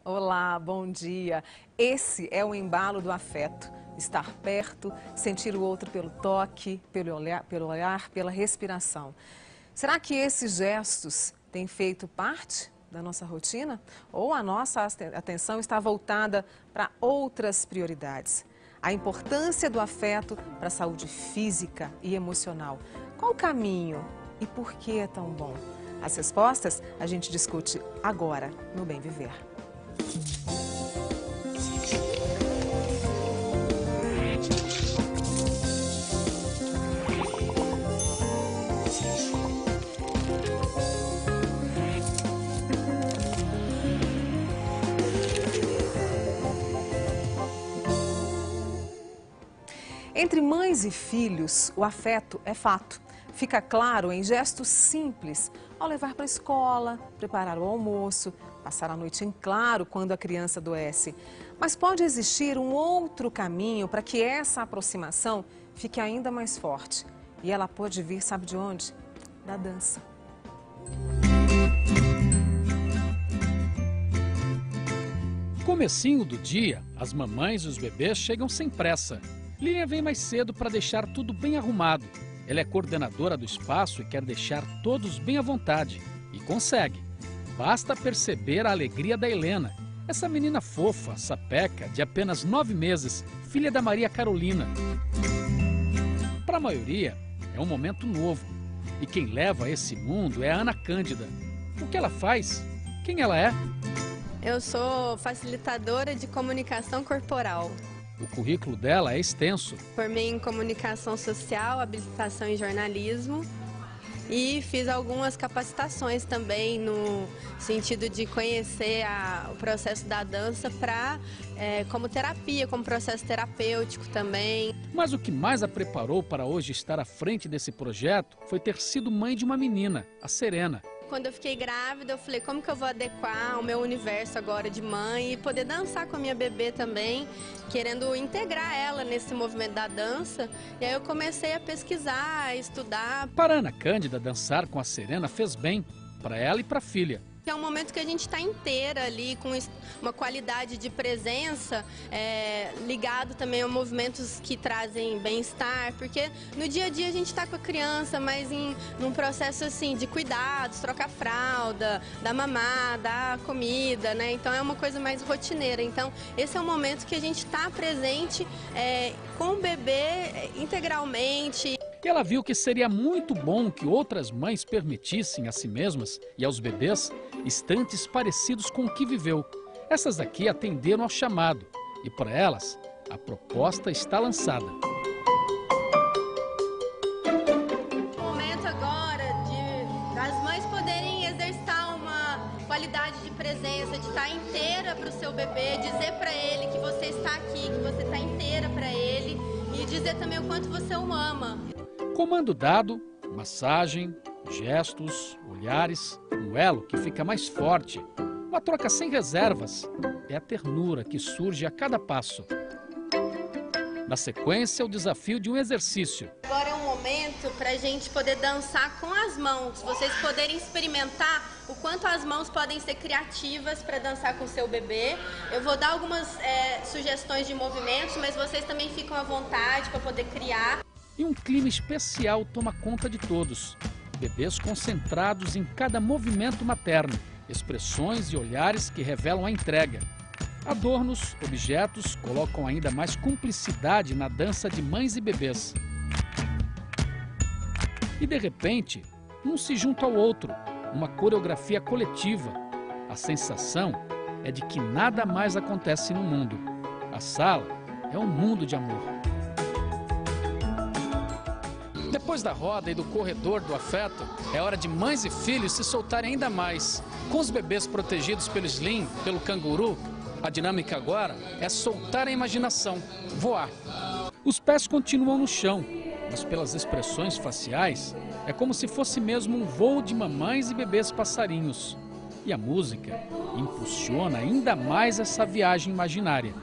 Olá, bom dia. Esse é o embalo do afeto. Estar perto, sentir o outro pelo toque, pelo olhar, pela respiração. Será que esses gestos têm feito parte da nossa rotina? Ou a nossa atenção está voltada para outras prioridades? A importância do afeto para a saúde física e emocional. Qual o caminho e por que é tão bom? As respostas a gente discute agora no Bem Viver. Entre mães e filhos, o afeto é fato. Fica claro em gestos simples, ao levar para a escola, preparar o almoço, passar a noite em claro quando a criança adoece. Mas pode existir um outro caminho para que essa aproximação fique ainda mais forte. E ela pode vir, sabe de onde? Da dança. Comecinho do dia, as mamães e os bebês chegam sem pressa. Lilian vem mais cedo para deixar tudo bem arrumado. Ela é coordenadora do espaço e quer deixar todos bem à vontade. E consegue. Basta perceber a alegria da Helena, essa menina fofa, sapeca, de apenas 9 meses, filha da Maria Carolina. Para a maioria, é um momento novo. E quem leva a esse mundo é a Ana Cândida. O que ela faz? Quem ela é? Eu sou facilitadora de comunicação corporal. O currículo dela é extenso. Formei em comunicação social, habilitação em jornalismo e fiz algumas capacitações também no sentido de conhecer o processo da dança como terapia, como processo terapêutico também. Mas o que mais a preparou para hoje estar à frente desse projeto foi ter sido mãe de uma menina, a Serena. Quando eu fiquei grávida, eu falei, como que eu vou adequar o meu universo agora de mãe e poder dançar com a minha bebê também, querendo integrar ela nesse movimento da dança. E aí eu comecei a pesquisar, a estudar. Para Ana Cândida, dançar com a Serena fez bem, para ela e para a filha. É um momento que a gente está inteira ali, com uma qualidade de presença, ligado também a movimentos que trazem bem-estar, porque no dia a dia a gente está com a criança, mas num processo assim de cuidados, trocar fralda, dar mamar, dar comida, né? Então é uma coisa mais rotineira. Então esse é um momento que a gente está presente com o bebê integralmente. E ela viu que seria muito bom que outras mães permitissem a si mesmas e aos bebês instantes parecidos com o que viveu. Essas aqui atenderam ao chamado e, para elas, a proposta está lançada. O momento agora das mães poderem exercitar uma qualidade de presença, de estar inteira para o seu bebê, dizer para ele que você está aqui, que você está inteira para ele e dizer também o quanto você o ama. Comando dado, massagem, gestos, olhares, um elo que fica mais forte. Uma troca sem reservas. É a ternura que surge a cada passo. Na sequência, o desafio de um exercício. Agora é um momento para a gente poder dançar com as mãos. Vocês poderem experimentar o quanto as mãos podem ser criativas para dançar com o seu bebê. Eu vou dar algumas sugestões de movimentos, mas vocês também ficam à vontade para poder criar. E um clima especial toma conta de todos. Bebês concentrados em cada movimento materno, expressões e olhares que revelam a entrega. Adornos, objetos colocam ainda mais cumplicidade na dança de mães e bebês. E de repente, um se junta ao outro, uma coreografia coletiva. A sensação é de que nada mais acontece no mundo. A sala é um mundo de amor. Depois da roda e do corredor do afeto, é hora de mães e filhos se soltarem ainda mais. Com os bebês protegidos pelo sling, pelo canguru, a dinâmica agora é soltar a imaginação, voar. Os pés continuam no chão, mas pelas expressões faciais, é como se fosse mesmo um voo de mamães e bebês passarinhos. E a música impulsiona ainda mais essa viagem imaginária.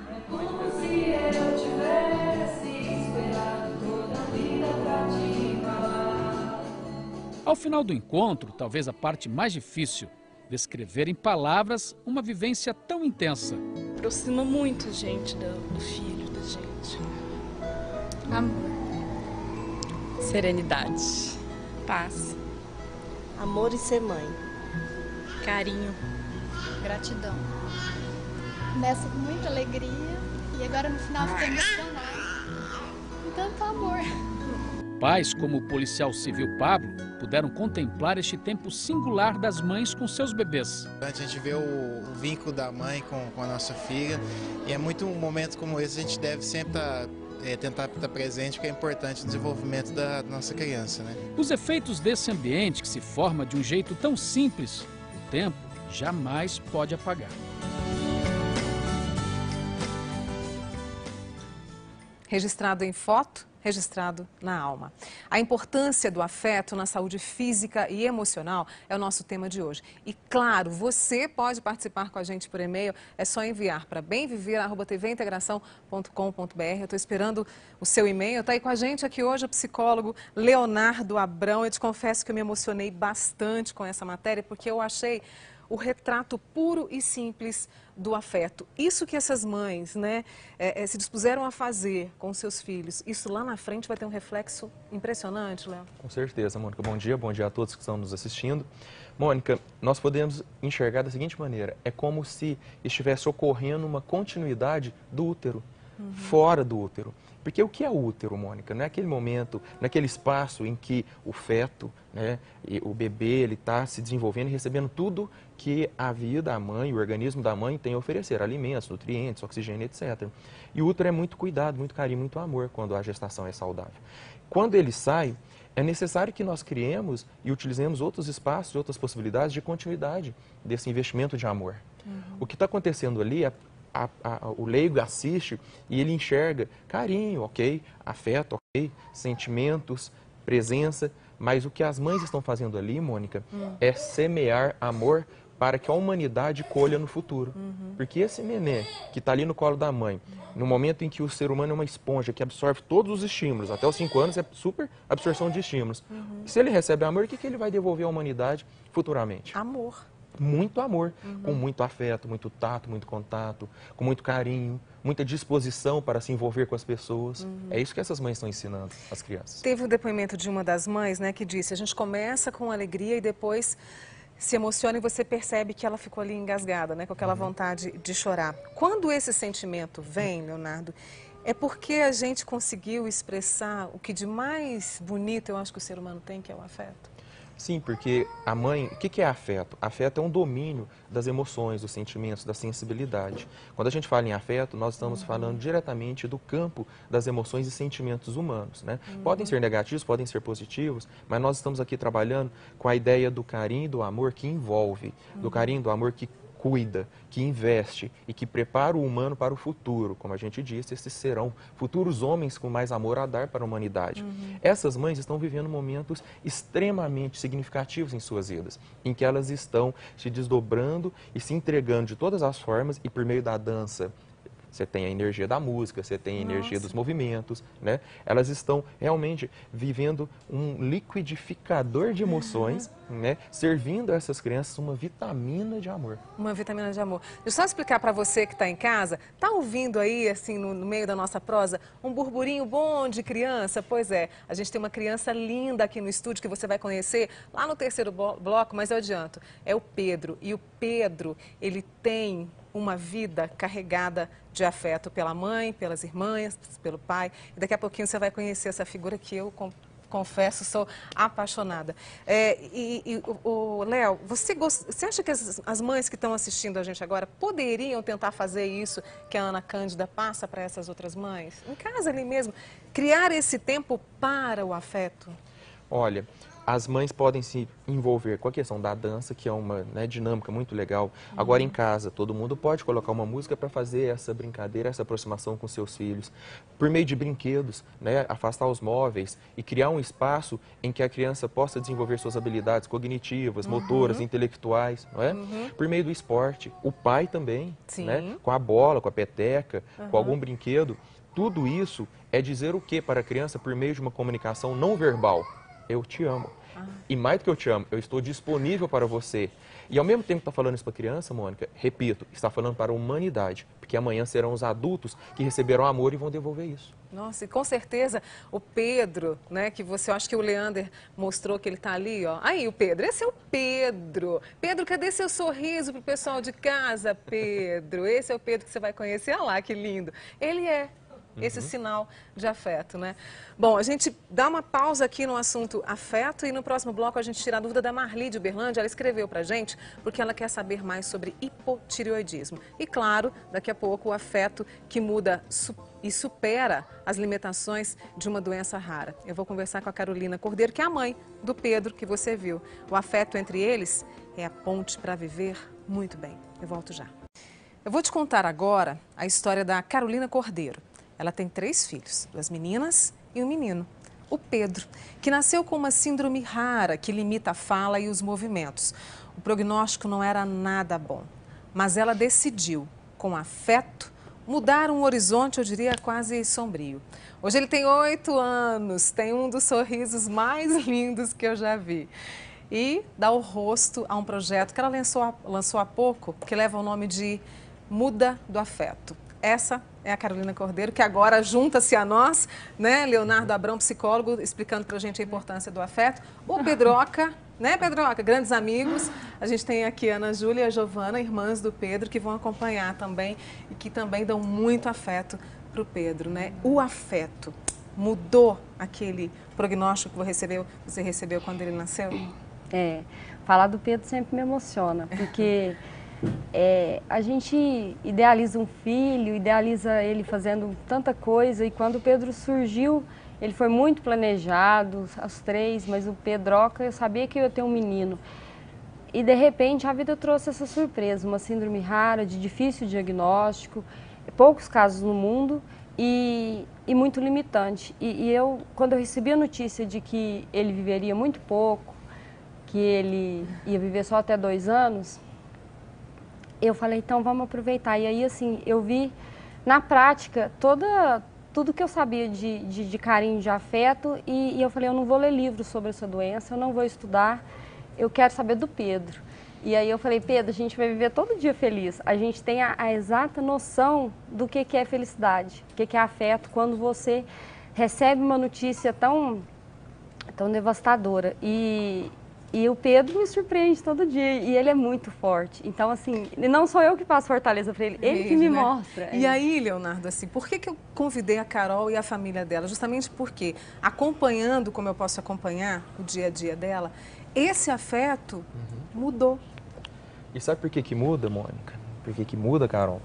Ao final do encontro, talvez a parte mais difícil, descrever em palavras uma vivência tão intensa. Aproxima muito a gente do filho da gente. Amor. Serenidade. Paz. Amor e ser mãe. Carinho. Gratidão. Começa com muita alegria e agora no final fica emocionado. Com tanto amor. Pais como o policial civil Pablo puderam contemplar este tempo singular das mães com seus bebês. A gente vê o vínculo da mãe com a nossa filha e é muito um momento como esse a gente deve sempre tentar estar presente, porque é importante no desenvolvimento da nossa criança, né? Os efeitos desse ambiente que se forma de um jeito tão simples, o tempo jamais pode apagar. Registrado em foto, registrado na alma. A importância do afeto na saúde física e emocional é o nosso tema de hoje. E claro, você pode participar com a gente por e-mail, é só enviar para bemviver@tvintegração.com.br. Eu estou esperando o seu e-mail. Está aí com a gente aqui hoje o psicólogo Leonardo Abrão. Eu te confesso que eu me emocionei bastante com essa matéria, porque eu achei o retrato puro e simples do afeto. Isso que essas mães, né, se dispuseram a fazer com seus filhos, isso lá na frente vai ter um reflexo impressionante, Léo? Com certeza, Mônica. Bom dia a todos que estão nos assistindo. Mônica, nós podemos enxergar da seguinte maneira, é como se estivesse ocorrendo uma continuidade do útero, fora do útero. Porque o que é o útero, Mônica? Não é aquele momento, naquele espaço em que o feto, né, e o bebê, ele está se desenvolvendo e recebendo tudo que a vida, a mãe, o organismo da mãe tem a oferecer, alimentos, nutrientes, oxigênio, etc. E o útero é muito cuidado, muito carinho, muito amor quando a gestação é saudável. Quando ele sai, é necessário que nós criemos e utilizemos outros espaços, outras possibilidades de continuidade desse investimento de amor. O que está acontecendo ali é o leigo assiste e ele enxerga carinho, ok, afeto, ok, sentimentos, presença, mas o que as mães estão fazendo ali, Mônica, é semear amor para que a humanidade colha no futuro. Porque esse nenê que está ali no colo da mãe, no momento em que o ser humano é uma esponja que absorve todos os estímulos, até os 5 anos é super absorção de estímulos. Se ele recebe amor, o que ele vai devolver à humanidade futuramente? Amor. Muito amor, com muito afeto, muito tato, muito contato, com muito carinho, muita disposição para se envolver com as pessoas. É isso que essas mães estão ensinando às crianças. Teve o depoimento de uma das mães, né, que disse, a gente começa com alegria e depois se emociona e você percebe que ela ficou ali engasgada, né, com aquela vontade de chorar. Quando esse sentimento vem, Leonardo, é porque a gente conseguiu expressar o que de mais bonito eu acho que o ser humano tem, que é o afeto. Sim, porque a mãe, o que é afeto? Afeto é um domínio das emoções, dos sentimentos, da sensibilidade. Quando a gente fala em afeto, nós estamos falando diretamente do campo das emoções e sentimentos humanos, né? Podem ser negativos, podem ser positivos, mas nós estamos aqui trabalhando com a ideia do carinho e do amor que envolve, do carinho e do amor que cuida, que investe e que prepara o humano para o futuro. Como a gente disse, esses serão futuros homens com mais amor a dar para a humanidade. Essas mães estão vivendo momentos extremamente significativos em suas vidas, em que elas estão se desdobrando e se entregando de todas as formas e por meio da dança. Você tem a energia da música, você tem a energia dos movimentos, né? Elas estão realmente vivendo um liquidificador de emoções, né? Servindo a essas crianças uma vitamina de amor. Uma vitamina de amor. Deixa eu só explicar para você que está em casa, está ouvindo aí, assim, no meio da nossa prosa, um burburinho bom de criança? Pois é, a gente tem uma criança linda aqui no estúdio que você vai conhecer lá no terceiro bloco, mas eu adianto, é o Pedro. E o Pedro, ele tem uma vida carregada de afeto pela mãe, pelas irmãs, pelo pai. E daqui a pouquinho você vai conhecer essa figura que eu confesso, sou apaixonada. Léo, você acha que as mães que estão assistindo a gente agora poderiam tentar fazer isso que a Ana Cândida passa para essas outras mães? Em casa ali mesmo, criar esse tempo para o afeto? Olha, as mães podem se envolver com a questão da dança, que é uma, né, dinâmica muito legal. Agora em casa, todo mundo pode colocar uma música para fazer essa brincadeira, essa aproximação com seus filhos. Por meio de brinquedos, né, afastar os móveis e criar um espaço em que a criança possa desenvolver suas habilidades cognitivas, motoras, intelectuais, não é? Por meio do esporte. O pai também, né, com a bola, com a peteca, com algum brinquedo. Tudo isso é dizer o que para a criança por meio de uma comunicação não verbal. eu te amo. E mais do que eu te amo, eu estou disponível para você. E ao mesmo tempo que está falando isso para a criança, Mônica, repito, está falando para a humanidade, porque amanhã serão os adultos que receberão amor e vão devolver isso. Nossa, e com certeza o Pedro, né, que você, acho que o Leander mostrou que ele está ali, ó. Aí o Pedro, esse é o Pedro. Pedro, cadê seu sorriso pro pessoal de casa, Pedro? Esse é o Pedro que você vai conhecer, olha lá que lindo. Ele é esse sinal de afeto, né? Bom, a gente dá uma pausa aqui no assunto afeto e no próximo bloco a gente tira a dúvida da Marli de Uberlândia. Ela escreveu pra gente porque ela quer saber mais sobre hipotireoidismo. E claro, daqui a pouco o afeto que muda e supera as limitações de uma doença rara. Eu vou conversar com a Carolina Cordeiro, que é a mãe do Pedro que você viu. O afeto entre eles é a ponte para viver muito bem. Eu volto já. Eu vou te contar agora a história da Carolina Cordeiro. Ela tem 3 filhos, 2 meninas e um menino, o Pedro, que nasceu com uma síndrome rara que limita a fala e os movimentos. O prognóstico não era nada bom, mas ela decidiu, com afeto, mudar um horizonte, eu diria, quase sombrio. Hoje ele tem 8 anos, tem um dos sorrisos mais lindos que eu já vi. E dá o rosto a um projeto que ela lançou há pouco, que leva o nome de Muda do Afeto. Essa é a Carolina Cordeiro, que agora junta-se a nós, né? Leonardo Abrão, psicólogo, explicando pra gente a importância do afeto. O Pedroca, né, Pedroca? Grandes amigos. A gente tem aqui a Ana Júlia e a Giovana, irmãs do Pedro, que vão acompanhar também e que também dão muito afeto pro Pedro, né? O afeto mudou aquele prognóstico que você recebeu quando ele nasceu? Falar do Pedro sempre me emociona, porque a gente idealiza um filho, idealiza ele fazendo tanta coisa, e quando o Pedro surgiu, ele foi muito planejado, os 3, mas o Pedroca, eu sabia que eu ia ter um menino. E de repente a vida trouxe essa surpresa, uma síndrome rara, de difícil diagnóstico, poucos casos no mundo e muito limitante. E eu, quando eu recebi a notícia de que ele viveria muito pouco, que ele ia viver só até 2 anos, eu falei, então vamos aproveitar. E aí, assim, eu vi na prática tudo que eu sabia de carinho, de afeto, e eu falei, eu não vou ler livros sobre essa doença, eu não vou estudar, eu quero saber do Pedro. E aí eu falei, Pedro, a gente vai viver todo dia feliz. A gente tem a exata noção do que é felicidade, o que é afeto, quando você recebe uma notícia tão devastadora. E o Pedro me surpreende todo dia, e ele é muito forte. Então, assim, não sou eu que passo fortaleza para ele, ele que me mostra. E aí, Leonardo, assim, por que eu convidei a Carol e a família dela? Justamente porque, acompanhando como eu posso acompanhar o dia a dia dela, esse afeto mudou. E sabe por que muda, Mônica? Por que muda, Carol?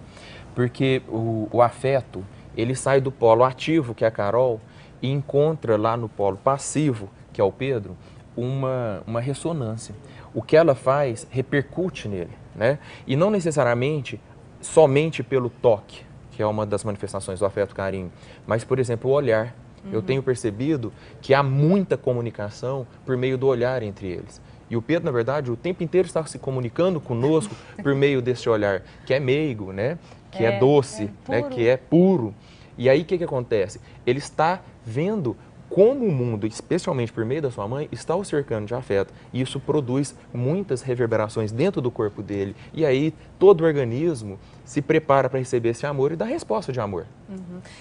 Porque o afeto, ele sai do polo ativo, que é a Carol, e encontra lá no polo passivo, que é o Pedro, uma ressonância. O que ela faz repercute nele, né? E não necessariamente somente pelo toque, que é uma das manifestações do afeto carinho, mas, por exemplo, o olhar. Eu tenho percebido que há muita comunicação por meio do olhar entre eles. E o Pedro, na verdade, o tempo inteiro está se comunicando conosco por meio desse olhar, que é meigo, né? Que é doce, né? Que é puro. E aí, o que acontece? Ele está vendo como o mundo, especialmente por meio da sua mãe, está o cercando de afeto. E isso produz muitas reverberações dentro do corpo dele. E aí todo o organismo se prepara para receber esse amor e dar resposta de amor.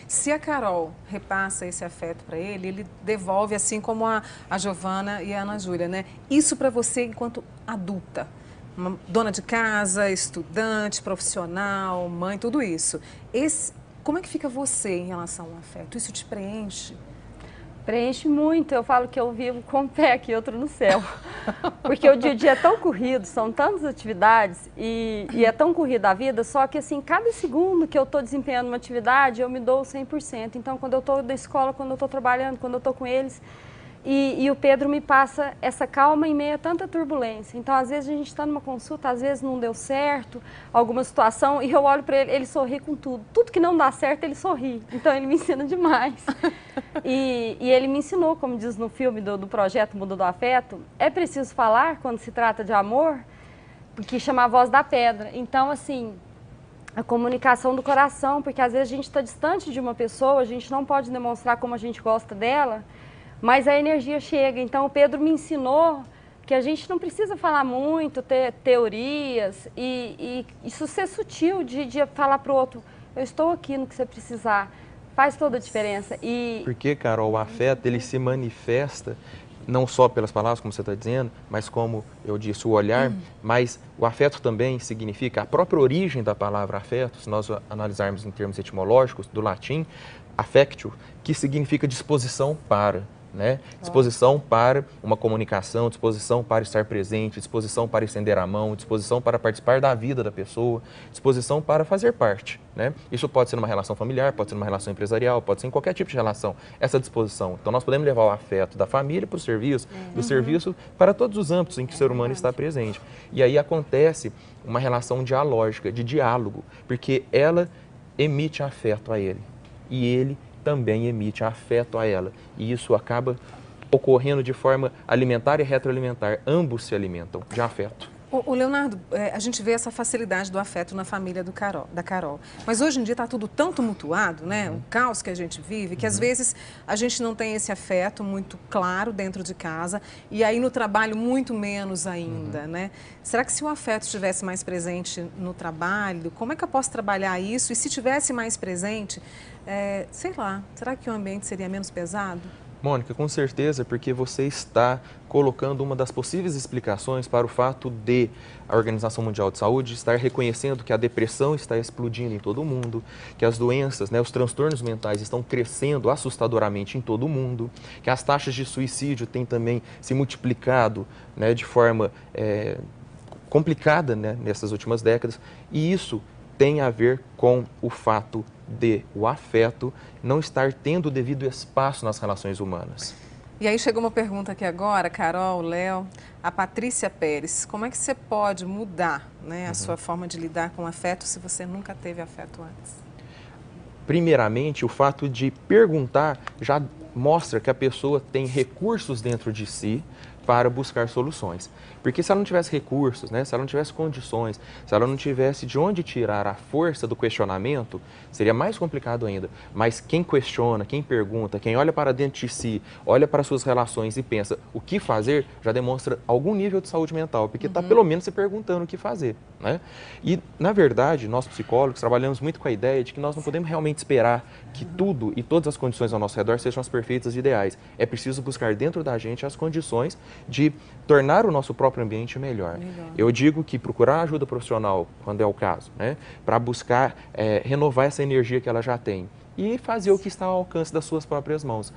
Se a Carol repassa esse afeto para ele, ele devolve, assim como a Giovana e a Ana Júlia, né? Isso para você enquanto adulta, uma dona de casa, estudante, profissional, mãe, tudo isso. Como é que fica você em relação ao afeto? Isso te preenche? Preenche muito, eu falo que eu vivo com um pé aqui, outro no céu. Porque o dia a dia é tão corrido, são tantas atividades e é tão corrida a vida, só que assim, cada segundo que eu estou desempenhando uma atividade, eu me dou 100%. Então, quando eu estou na escola, quando eu estou trabalhando, quando eu estou com eles, e o Pedro me passa essa calma em meio a tanta turbulência. Então, às vezes a gente está numa consulta, às vezes não deu certo, alguma situação, e eu olho para ele, ele sorri com tudo. Tudo que não dá certo, ele sorri. Então, ele me ensina demais. E ele me ensinou, como diz no filme do projeto Muda do Afeto, é preciso falar quando se trata de amor, porque chama a voz da pedra. Então, assim, a comunicação do coração, porque às vezes a gente está distante de uma pessoa, a gente não pode demonstrar como a gente gosta dela, mas a energia chega. Então o Pedro me ensinou que a gente não precisa falar muito, ter teorias e isso ser sutil de falar para o outro, eu estou aqui no que você precisar, faz toda a diferença. Porque, Carol, o afeto ele se manifesta não só pelas palavras, como você está dizendo, mas como eu disse, o olhar, mas o afeto também significa, a própria origem da palavra afeto, se nós analisarmos em termos etimológicos, do latim, affectio, que significa disposição para. Né? Disposição para uma comunicação, disposição para estar presente, disposição para estender a mão, disposição para participar da vida da pessoa, disposição para fazer parte. Né? Isso pode ser numa relação familiar, pode ser numa relação empresarial, pode ser em qualquer tipo de relação, essa disposição. Então nós podemos levar o afeto da família para o serviço, do serviço para todos os âmbitos em que o ser humano está presente. E aí acontece uma relação dialógica, de diálogo, porque ela emite afeto a ele e ele também emite afeto a ela. E isso acaba ocorrendo de forma alimentar e retroalimentar. Ambos se alimentam de afeto. O Leonardo, a gente vê essa facilidade do afeto na família da Carol. Mas hoje em dia está tudo tão tumultuado, né? O caos que a gente vive, que às vezes a gente não tem esse afeto muito claro dentro de casa e aí no trabalho muito menos ainda, né? Será que se o afeto estivesse mais presente no trabalho, como é que eu posso trabalhar isso? E se tivesse mais presente, sei lá, será que o ambiente seria menos pesado? Mônica, com certeza, porque você está colocando uma das possíveis explicações para o fato de a Organização Mundial de Saúde estar reconhecendo que a depressão está explodindo em todo o mundo, que as doenças, né, os transtornos mentais estão crescendo assustadoramente em todo o mundo, que as taxas de suicídio têm também se multiplicado, né, de forma complicada, né, nessas últimas décadas, e isso tem a ver com o fato de o afeto não estar tendo o devido espaço nas relações humanas. E aí chegou uma pergunta aqui agora, Carol, Léo, a Patrícia Pérez, como é que você pode mudar, né, a sua forma de lidar com o afeto se você nunca teve afeto antes? Primeiramente, o fato de perguntar já mostra que a pessoa tem recursos dentro de si para buscar soluções. Porque se ela não tivesse recursos, né, se ela não tivesse condições, se ela não tivesse de onde tirar a força do questionamento, seria mais complicado ainda. Mas quem questiona, quem pergunta, quem olha para dentro de si, olha para suas relações e pensa o que fazer, já demonstra algum nível de saúde mental, porque está pelo menos se perguntando o que fazer. Né? E, na verdade, nós psicólogos trabalhamos muito com a ideia de que nós não podemos realmente esperar que tudo e todas as condições ao nosso redor sejam as perfeitas e ideais. É preciso buscar dentro da gente as condições de tornar o nosso próprio ambiente melhor. Eu digo que procurar ajuda profissional, quando é o caso, né, para buscar renovar essa energia que ela já tem e fazer o que está ao alcance das suas próprias mãos.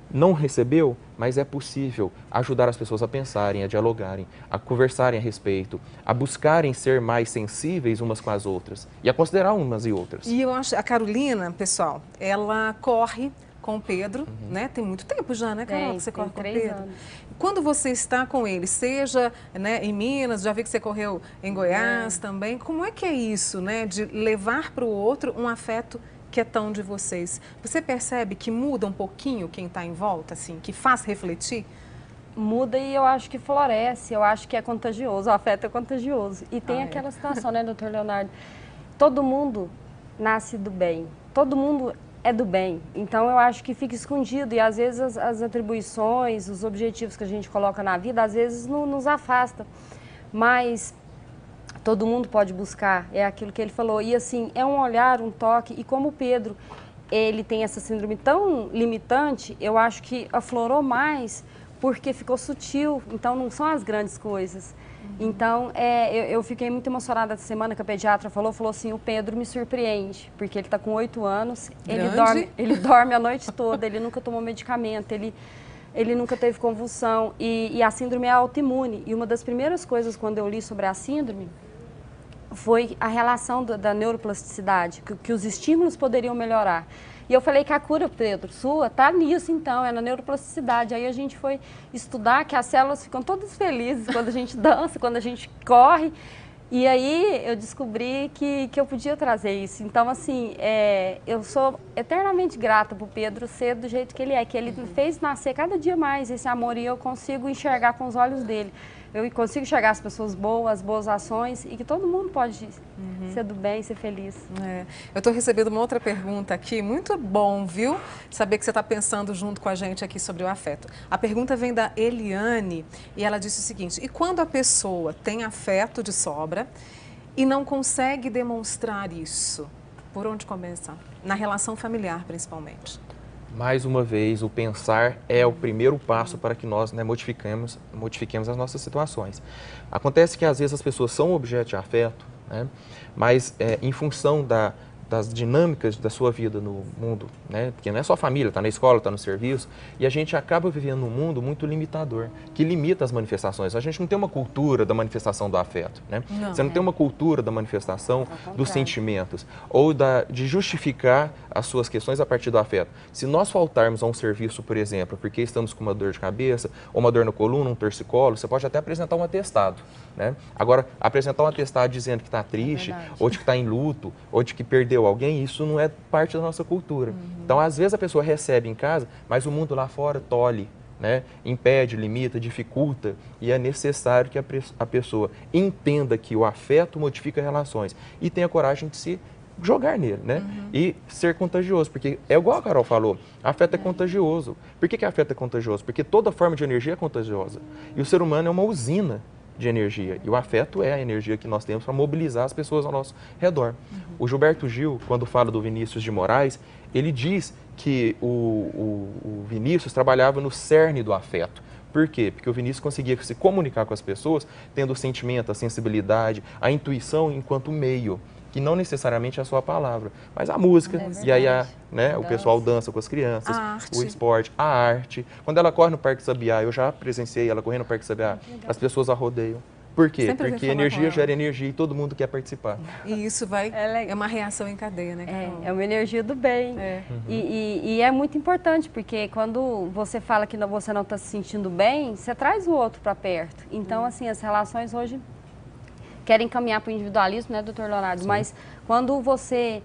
Não recebeu, mas é possível ajudar as pessoas a pensarem, a dialogarem, a conversarem a respeito, a buscarem ser mais sensíveis umas com as outras e a considerar umas e outras. E eu acho, a Carolina, pessoal, ela corre com o Pedro, né? Tem muito tempo já, né, Carol, que você corre com o Pedro? 3 anos. Quando você está com ele, seja, né, em Minas, já vi que você correu em Goiás também, como é que é isso, né, de levar para o outro um afeto que é tão de vocês? Você percebe que muda um pouquinho quem está em volta, assim, que faz refletir? Muda e eu acho que floresce, eu acho que é contagioso, o afeto é contagioso. E tem aquela situação, né, doutor Leonardo? Todo mundo nasce do bem, todo mundo é do bem, então eu acho que fica escondido e às vezes as atribuições, os objetivos que a gente coloca na vida, às vezes nos afasta, mas todo mundo pode buscar, é aquilo que ele falou, e assim, é um olhar, um toque, e como o Pedro, ele tem essa síndrome tão limitante, eu acho que aflorou mais porque ficou sutil, então não são as grandes coisas. Então, eu fiquei muito emocionada essa semana que a pediatra falou assim, o Pedro me surpreende, porque ele está com 8 anos, ele dorme a noite toda, ele nunca tomou medicamento, ele nunca teve convulsão e a síndrome é autoimune. E uma das primeiras coisas quando eu li sobre a síndrome foi a relação da neuroplasticidade, que os estímulos poderiam melhorar. E eu falei que a cura, Pedro, sua, tá nisso então, é na neuroplasticidade. Aí a gente foi estudar que as células ficam todas felizes quando a gente dança, quando a gente corre. E aí eu descobri que eu podia trazer isso. Então, assim, eu sou eternamente grata pro Pedro ser do jeito que ele é, que ele fez nascer cada dia mais esse amor e eu consigo enxergar com os olhos dele. eu consigo enxergar as pessoas boas, as boas ações e que todo mundo pode ser do bem, ser feliz. Eu estou recebendo uma outra pergunta aqui, muito bom, viu? Saber que você está pensando junto com a gente aqui sobre o afeto. A pergunta vem da Eliane e ela disse o seguinte: e quando a pessoa tem afeto de sobra e não consegue demonstrar isso, por onde começar? Na relação familiar, principalmente. Mais uma vez, o pensar é o primeiro passo para que nós, né, modifiquemos as nossas situações. Acontece que às vezes as pessoas são objeto de afeto, né, mas em função das dinâmicas da sua vida no mundo, né, porque não é só a família, está na escola, está no serviço, e a gente acaba vivendo num mundo muito limitador, que limita as manifestações. A gente não tem uma cultura da manifestação do afeto, né? Você não tem uma cultura da manifestação dos sentimentos, ou de justificar as suas questões a partir do afeto. Se nós faltarmos a um serviço, por exemplo, porque estamos com uma dor de cabeça, ou uma dor na coluna, um torcicolo, você pode até apresentar um atestado, né? Agora, apresentar um atestado dizendo que está triste, ou de que está em luto, ou de que perdeu alguém, isso não é parte da nossa cultura. Então, às vezes a pessoa recebe em casa, mas o mundo lá fora tolhe, né? Impede, limita, dificulta, e é necessário que a pessoa entenda que o afeto modifica relações e tenha coragem de se jogar nele, né? E ser contagioso, porque é igual a Carol falou, afeto é contagioso. Por que afeto é contagioso? Porque toda forma de energia é contagiosa. E o ser humano é uma usina de energia. E o afeto é a energia que nós temos para mobilizar as pessoas ao nosso redor. O Gilberto Gil, quando fala do Vinícius de Moraes, ele diz que o Vinícius trabalhava no cerne do afeto. Por quê? Porque o Vinícius conseguia se comunicar com as pessoas tendo o sentimento, a sensibilidade, a intuição enquanto meio, que não necessariamente é a sua palavra, mas a música, e aí o pessoal dança com as crianças, o esporte, a arte. Quando ela corre no Parque Sabiá, eu já presenciei ela correndo no Parque Sabiá, as pessoas a rodeiam. Por quê? Porque energia gera energia e todo mundo quer participar. E isso é uma reação em cadeia, né? É uma energia do bem. E é muito importante, porque quando você fala que você não está se sentindo bem, você traz o outro para perto. Então, assim, as relações hoje querem caminhar para o individualismo, né, doutor Leonardo? Sim. Mas quando você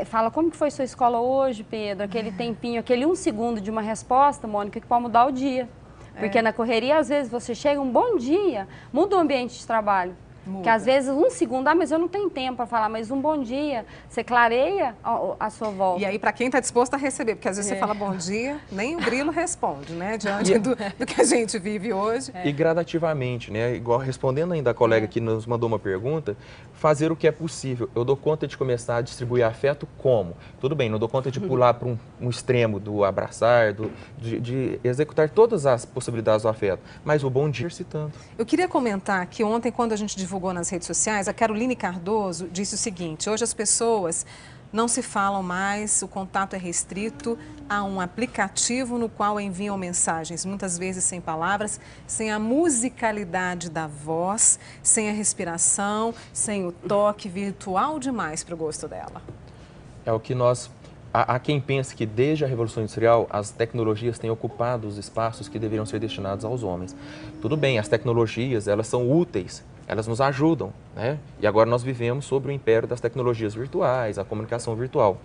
fala, como que foi sua escola hoje, Pedro? Aquele tempinho, aquele 1 segundo de uma resposta, Mônica, que pode mudar o dia. Porque na correria, às vezes, você chega, um bom dia, muda o ambiente de trabalho. Que às vezes 1 segundo, mas eu não tenho tempo para falar, mas um bom dia, você clareia a sua volta. E aí, para quem está disposto a receber, porque às vezes você fala bom dia, nem o grilo responde, né? Diante do que a gente vive hoje. E gradativamente, né? Igual respondendo ainda a colega que nos mandou uma pergunta, fazer o que é possível. Eu dou conta de começar a distribuir afeto como? Tudo bem, não dou conta de pular para um extremo do abraçar, de executar todas as possibilidades do afeto, mas o bom dia citando. Eu queria comentar que ontem, quando a gente divulgou nas redes sociais, a Caroline Cardoso disse o seguinte: hoje as pessoas não se falam mais, o contato é restrito a um aplicativo no qual enviam mensagens, muitas vezes sem palavras, sem a musicalidade da voz, sem a respiração, sem o toque, virtual demais para o gosto dela. É o que nós... Há quem pense que desde a Revolução Industrial as tecnologias têm ocupado os espaços que deveriam ser destinados aos homens. Tudo bem, as tecnologias, elas são úteis, elas nos ajudam, né? E agora nós vivemos sob o império das tecnologias virtuais, a comunicação virtual.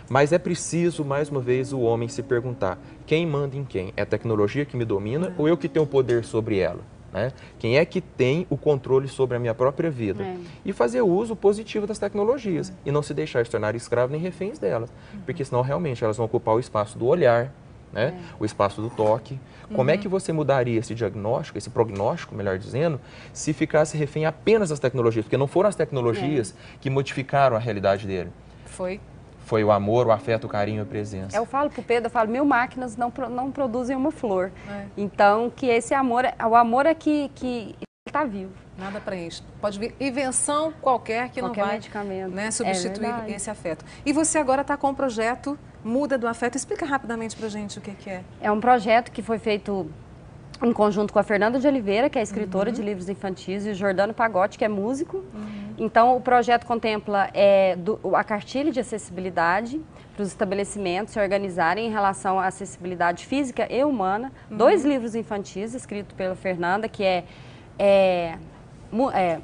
Mas é preciso, mais uma vez, o homem se perguntar, quem manda em quem? É a tecnologia que me domina ou eu que tenho poder sobre ela? Né? Quem é que tem o controle sobre a minha própria vida? E fazer uso positivo das tecnologias e não se deixar se tornar escravo nem reféns delas, porque senão realmente elas vão ocupar o espaço do olhar, né? O espaço do toque. Como é que você mudaria esse diagnóstico, esse prognóstico, melhor dizendo, se ficasse refém apenas das tecnologias? Porque não foram as tecnologias que modificaram a realidade dele. Foi o amor, o afeto, o carinho e a presença. Eu falo para o Pedro, 1000 máquinas não produzem uma flor. Então, que esse amor, o amor é que está vivo. Nada preenche. Pode vir invenção qualquer que não vai medicamento, né, substituir esse afeto. E você agora está com o projeto Muda do Afeto. Explica rapidamente para a gente o que é. É um projeto que foi feito em conjunto com a Fernanda de Oliveira, que é escritora de livros infantis, e o Jordano Pagotti, que é músico. Então, o projeto contempla a cartilha de acessibilidade para os estabelecimentos se organizarem em relação à acessibilidade física e humana. 2 livros infantis escritos pela Fernanda, que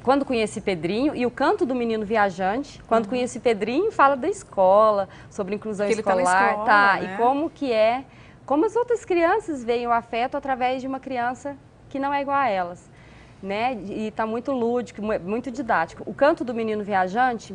Quando Conheci Pedrinho e O Canto do Menino Viajante. Quando Conheci Pedrinho fala da escola, sobre inclusão escolar, né? E como as outras crianças veem o afeto através de uma criança que não é igual a elas. né? E está muito lúdico, muito didático. O Canto do Menino Viajante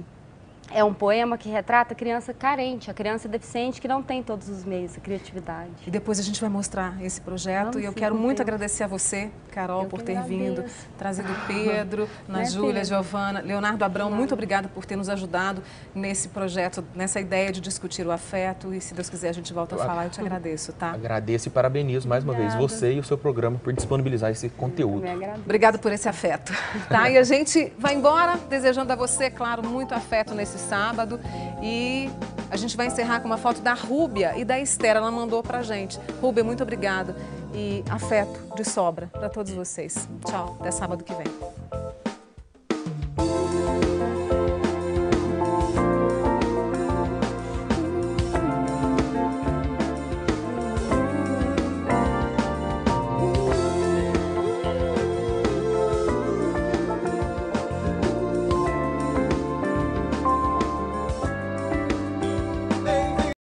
é um poema que retrata a criança carente, a criança deficiente que não tem todos os meios, a criatividade. E depois a gente vai mostrar esse projeto. E eu quero muito agradecer a você, Carol, por ter vindo, trazido o Pedro, Ana Júlia, Giovana, Leonardo Abrão, muito obrigada por ter nos ajudado nesse projeto, nessa ideia de discutir o afeto. E se Deus quiser a gente volta a falar, eu te agradeço, tá? Agradeço e parabenizo mais uma vez você e o seu programa por disponibilizar esse conteúdo. Obrigado por esse afeto. Tá? E a gente vai embora desejando a você, claro, muito afeto nesse sábado, e a gente vai encerrar com uma foto da Rúbia e da Esther, ela mandou pra gente. Rúbia, muito obrigada e afeto de sobra para todos vocês. Tchau, até sábado que vem.